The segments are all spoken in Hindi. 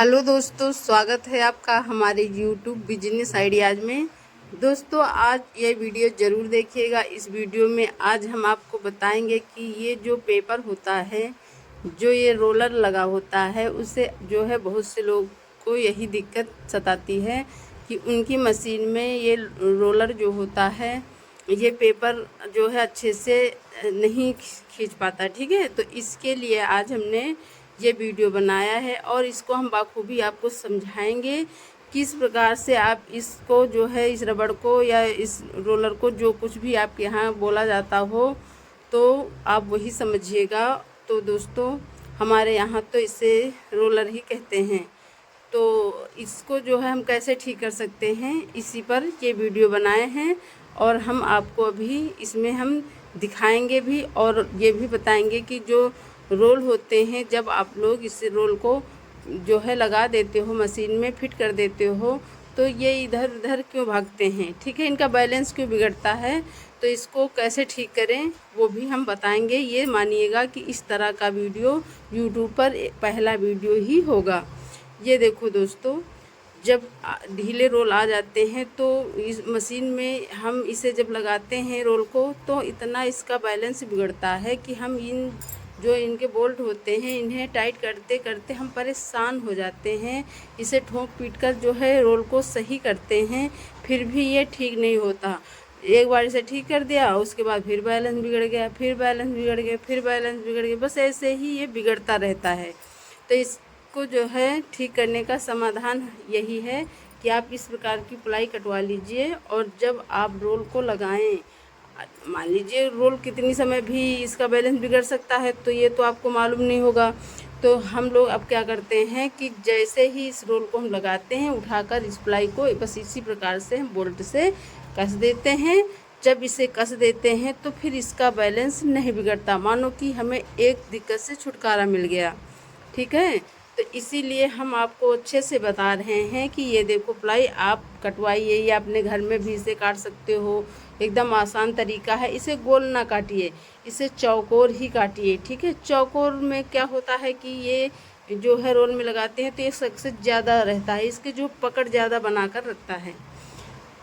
हेलो दोस्तों, स्वागत है आपका हमारे यूट्यूब बिजनेस आइडियाज़ में। दोस्तों, आज ये वीडियो ज़रूर देखिएगा। इस वीडियो में आज हम आपको बताएंगे कि ये जो पेपर होता है, जो ये रोलर लगा होता है, उससे जो है बहुत से लोग को यही दिक्कत सताती है कि उनकी मशीन में ये रोलर जो होता है, ये पेपर जो है अच्छे से नहीं खींच पाता। ठीक है, तो इसके लिए आज हमने ये वीडियो बनाया है और इसको हम बाखूबी आपको समझाएंगे किस प्रकार से आप इसको जो है इस रबड़ को या इस रोलर को, जो कुछ भी आपके यहाँ बोला जाता हो तो आप वही समझिएगा। तो दोस्तों, हमारे यहाँ तो इसे रोलर ही कहते हैं। तो इसको जो है हम कैसे ठीक कर सकते हैं, इसी पर ये वीडियो बनाए हैं और हम आपको अभी इसमें हम दिखाएंगे भी और ये भी बताएंगे कि जो रोल होते हैं, जब आप लोग इस रोल को जो है लगा देते हो, मशीन में फिट कर देते हो, तो ये इधर उधर क्यों भागते हैं। ठीक है, इनका बैलेंस क्यों बिगड़ता है, तो इसको कैसे ठीक करें वो भी हम बताएंगे। ये मानिएगा कि इस तरह का वीडियो यूट्यूब पर पहला वीडियो ही होगा। ये देखो दोस्तों, जब ढीले रोल आ जाते हैं तो इस मशीन में हम इसे जब लगाते हैं रोल को, तो इतना इसका बैलेंस बिगड़ता है कि हम जो इनके बोल्ट होते हैं, इन्हें टाइट करते करते हम परेशान हो जाते हैं। इसे ठोक पीट कर जो है रोल को सही करते हैं, फिर भी ये ठीक नहीं होता। एक बार इसे ठीक कर दिया, उसके बाद फिर बैलेंस बिगड़ गया, फिर बैलेंस बिगड़ गया, फिर बैलेंस बिगड़ गया, बस ऐसे ही ये बिगड़ता रहता है। तो इसको जो है ठीक करने का समाधान यही है कि आप इस प्रकार की प्लाई कटवा लीजिए और जब आप रोल को लगाएं, मान लीजिए रोल कितनी समय भी इसका बैलेंस बिगड़ सकता है, तो ये तो आपको मालूम नहीं होगा। तो हम लोग अब क्या करते हैं कि जैसे ही इस रोल को हम लगाते हैं, उठाकर इस प्लाई को बस इसी प्रकार से हम बोल्ट से कस देते हैं। जब इसे कस देते हैं तो फिर इसका बैलेंस नहीं बिगड़ता, मानो कि हमें एक दिक्कत से छुटकारा मिल गया। ठीक है, तो इसीलिए हम आपको अच्छे से बता रहे हैं कि ये देखो प्लाई आप कटवाइए, या अपने घर में भी इसे काट सकते हो। एकदम आसान तरीका है, इसे गोल ना काटिए, इसे चौकोर ही काटिए। ठीक है, चौकोर में क्या होता है कि ये जो है रोल में लगाते हैं तो ये सक्सेस ज़्यादा रहता है, इसके जो पकड़ ज़्यादा बनाकर रखता है।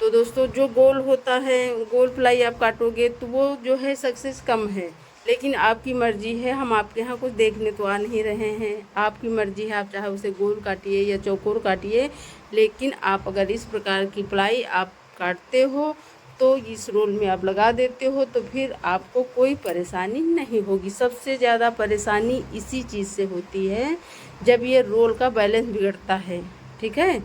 तो दोस्तों, जो गोल होता है, गोल प्लाई आप काटोगे तो वो जो है सक्सेस कम है। लेकिन आपकी मर्ज़ी है, हम आपके यहाँ कुछ देखने तो आ नहीं रहे हैं, आपकी मर्ज़ी है, आप चाहे उसे गोल काटिए या चौकोर काटिए। लेकिन आप अगर इस प्रकार की प्लाई आप काटते हो, तो इस रोल में आप लगा देते हो, तो फिर आपको कोई परेशानी नहीं होगी। सबसे ज़्यादा परेशानी इसी चीज़ से होती है, जब ये रोल का बैलेंस बिगड़ता है। ठीक है,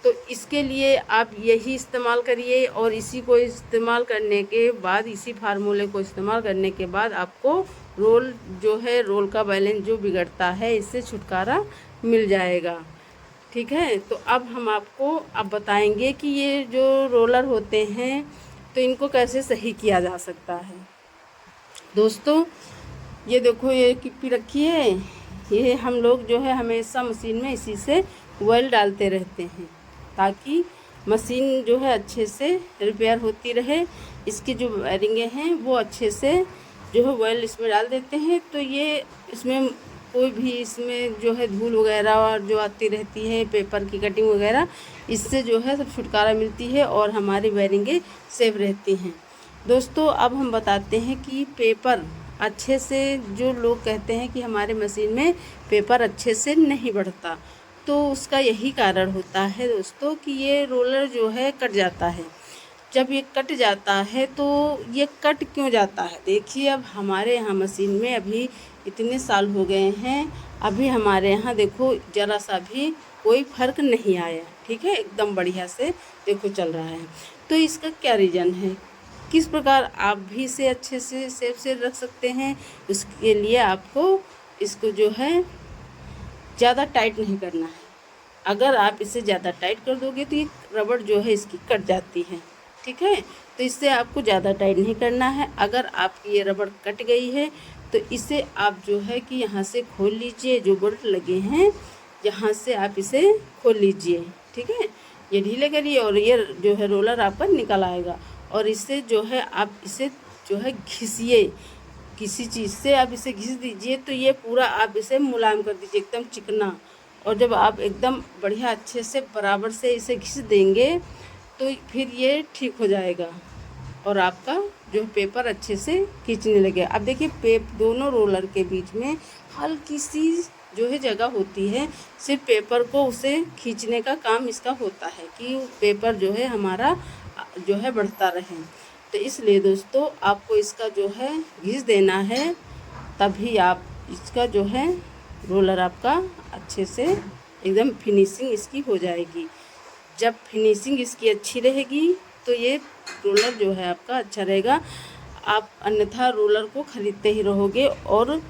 तो इसके लिए आप यही इस्तेमाल करिए और इसी को इस्तेमाल करने के बाद, इसी फार्मूले को इस्तेमाल करने के बाद आपको रोल जो है, रोल का बैलेंस जो बिगड़ता है, इससे छुटकारा मिल जाएगा। ठीक है, तो अब हम आपको अब बताएंगे कि ये जो रोलर होते हैं, तो इनको कैसे सही किया जा सकता है। दोस्तों, ये देखो, ये किप्पी रखी है, ये हम लोग जो है हमेशा मशीन में इसी से ऑयल डालते रहते हैं, ताकि मशीन जो है अच्छे से रिपेयर होती रहे। इसकी जो वायरिंगें हैं वो अच्छे से जो है ऑयल इसमें डाल देते हैं, तो ये इसमें कोई भी इसमें जो है धूल वगैरह और जो आती रहती है, पेपर की कटिंग वगैरह, इससे जो है सब छुटकारा मिलती है और हमारी वायरिंगें सेफ रहती हैं। दोस्तों, अब हम बताते हैं कि पेपर अच्छे से, जो लोग कहते हैं कि हमारे मशीन में पेपर अच्छे से नहीं बढ़ता, तो उसका यही कारण होता है दोस्तों कि ये रोलर जो है कट जाता है। जब ये कट जाता है तो ये कट क्यों जाता है, देखिए अब हमारे यहाँ मशीन में अभी इतने साल हो गए हैं, अभी हमारे यहाँ देखो ज़रा सा भी कोई फ़र्क नहीं आया। ठीक है, एकदम बढ़िया से देखो चल रहा है। तो इसका क्या रीज़न है, किस प्रकार आप भी इसे अच्छे से सेफ से रख सकते हैं, उसके लिए आपको इसको जो है ज़्यादा टाइट नहीं करना है। अगर आप इसे ज़्यादा टाइट कर दोगे तो ये रबड़ जो है इसकी कट जाती है। ठीक है, तो इससे आपको ज़्यादा टाइट नहीं करना है। अगर आपकी ये रबड़ कट गई है तो इसे आप जो है कि यहाँ से खोल लीजिए, जो बोल्ट लगे हैं यहाँ से आप इसे खोल लीजिए। ठीक है, ये ढीले करिए और ये जो है रोलर आपका निकल आएगा। और इससे जो है आप इसे जो है घिसिए, किसी चीज़ से आप इसे घिस दीजिए, तो ये पूरा आप इसे मुलायम कर दीजिए, एकदम चिकना। और जब आप एकदम बढ़िया अच्छे से बराबर से इसे घिस देंगे तो फिर ये ठीक हो जाएगा और आपका जो पेपर अच्छे से खींचने लगे। अब देखिए दोनों रोलर के बीच में हल्की सी जो है जगह होती है, सिर्फ पेपर को उसे खींचने का काम इसका होता है कि पेपर जो है हमारा जो है बढ़ता रहे। तो इसलिए दोस्तों आपको इसका जो है घिस देना है, तभी आप इसका जो है रोलर आपका अच्छे से एकदम फिनिशिंग इसकी हो जाएगी। जब फिनिशिंग इसकी अच्छी रहेगी तो ये रोलर जो है आपका अच्छा रहेगा। आप अन्यथा रोलर को ख़रीदते ही रहोगे और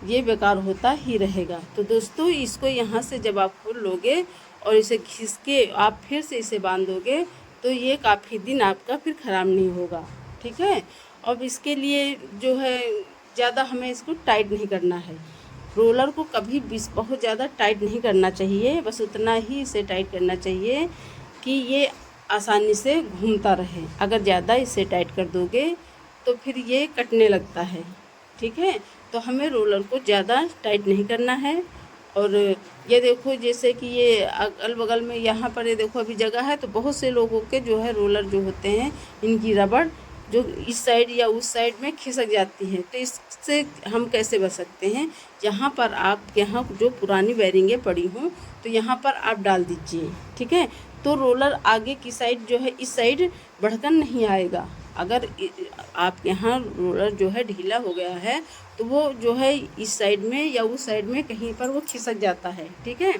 ये बेकार होता ही रहेगा। तो दोस्तों इसको यहाँ से जब आप खोल लोगे और इसे घिस के आप फिर से इसे बांधोगे तो ये काफ़ी दिन आपका फिर ख़राब नहीं होगा, ठीक है। अब इसके लिए जो है ज़्यादा हमें इसको टाइट नहीं करना है, रोलर को कभी भी बहुत ज़्यादा टाइट नहीं करना चाहिए, बस उतना ही इसे टाइट करना चाहिए कि ये आसानी से घूमता रहे। अगर ज़्यादा इसे टाइट कर दोगे तो फिर ये कटने लगता है, ठीक है। तो हमें रोलर को ज़्यादा टाइट नहीं करना है। और ये देखो जैसे कि ये अगल बगल में यहाँ पर ये देखो अभी जगह है, तो बहुत से लोगों के जो है रोलर जो होते हैं इनकी रबड़ जो इस साइड या उस साइड में खिसक जाती है। तो इससे हम कैसे बच सकते हैं, यहाँ पर आप यहाँ जो पुरानी वायरिंगें पड़ी हों तो यहाँ पर आप डाल दीजिए, ठीक है। तो रोलर आगे की साइड जो है इस साइड बढ़कर नहीं आएगा। अगर आप यहाँ रोलर जो है ढीला हो गया है तो वो जो है इस साइड में या उस साइड में कहीं पर वो खिसक जाता है, ठीक है।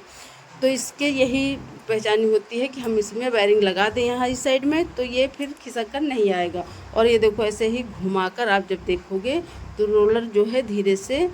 तो इसके यही पहचान होती है कि हम इसमें वायरिंग लगा दें यहाँ इस साइड में, तो ये फिर खिसक कर नहीं आएगा। और ये देखो ऐसे ही घुमाकर आप जब देखोगे तो रोलर जो है धीरे से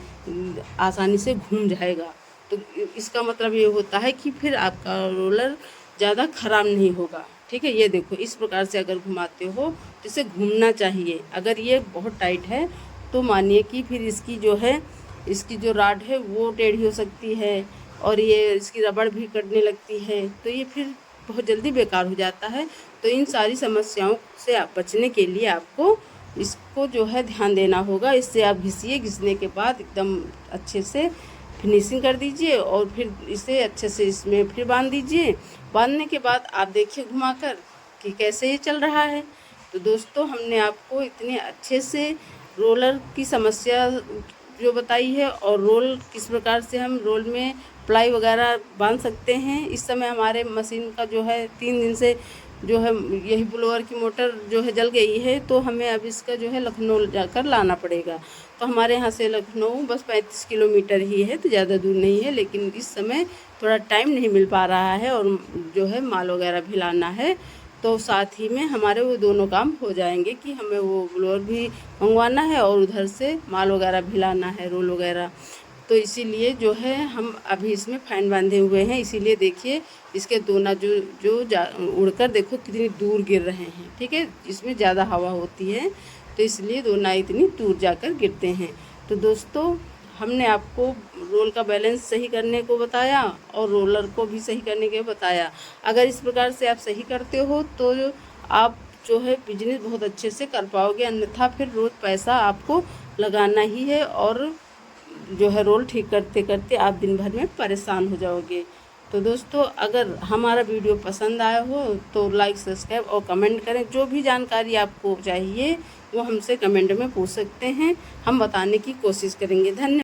आसानी से घूम जाएगा। तो इसका मतलब ये होता है कि फिर आपका रोलर ज़्यादा ख़राब नहीं होगा, ठीक है। ये देखो इस प्रकार से अगर घुमाते हो तो इसे घूमना चाहिए। अगर ये बहुत टाइट है तो मानिए कि फिर इसकी जो राड है वो टेढ़ी हो सकती है और ये इसकी रबड़ भी कटने लगती है, तो ये फिर बहुत जल्दी बेकार हो जाता है। तो इन सारी समस्याओं से आप बचने के लिए आपको इसको जो है ध्यान देना होगा। इससे आप घिसिए, घिसने के बाद एकदम अच्छे से फिनिशिंग कर दीजिए और फिर इसे अच्छे से इसमें फिर बांध दीजिए। बांधने के बाद आप देखिए घुमाकर कि कैसे ये चल रहा है। तो दोस्तों हमने आपको इतने अच्छे से रोलर की समस्या जो बताई है और रोल किस प्रकार से हम रोल में प्लाई वगैरह बांध सकते हैं। इस समय हमारे मशीन का जो है 3 दिन से जो है यही ब्लोअर की मोटर जो है जल गई है, तो हमें अब इसका जो है लखनऊ जाकर लाना पड़ेगा। तो हमारे यहाँ से लखनऊ बस 35 किलोमीटर ही है, तो ज़्यादा दूर नहीं है, लेकिन इस समय थोड़ा टाइम नहीं मिल पा रहा है और जो है माल वगैरह भी लाना है। तो साथ ही में हमारे वो दोनों काम हो जाएंगे कि हमें वो ब्लोअर भी मंगवाना है और उधर से माल वगैरह भी लाना है, रोल वगैरह। तो इसीलिए जो है हम अभी इसमें फैन बांधे हुए हैं। इसीलिए देखिए इसके दोना जो उड़कर देखो कितनी दूर गिर रहे हैं, ठीक है। इसमें ज़्यादा हवा होती है तो इसलिए दोना इतनी दूर जाकर गिरते हैं। तो दोस्तों हमने आपको रोल का बैलेंस सही करने को बताया और रोलर को भी सही करने के बताया। अगर इस प्रकार से आप सही करते हो तो आप जो है बिजनेस बहुत अच्छे से कर पाओगे, अन्यथा फिर रोज़ पैसा आपको लगाना ही है और जो है रोल ठीक करते करते आप दिन भर में परेशान हो जाओगे। तो दोस्तों अगर हमारा वीडियो पसंद आया हो तो लाइक, सब्सक्राइब और कमेंट करें। जो भी जानकारी आपको चाहिए वो हमसे कमेंट में पूछ सकते हैं, हम बताने की कोशिश करेंगे। धन्यवाद।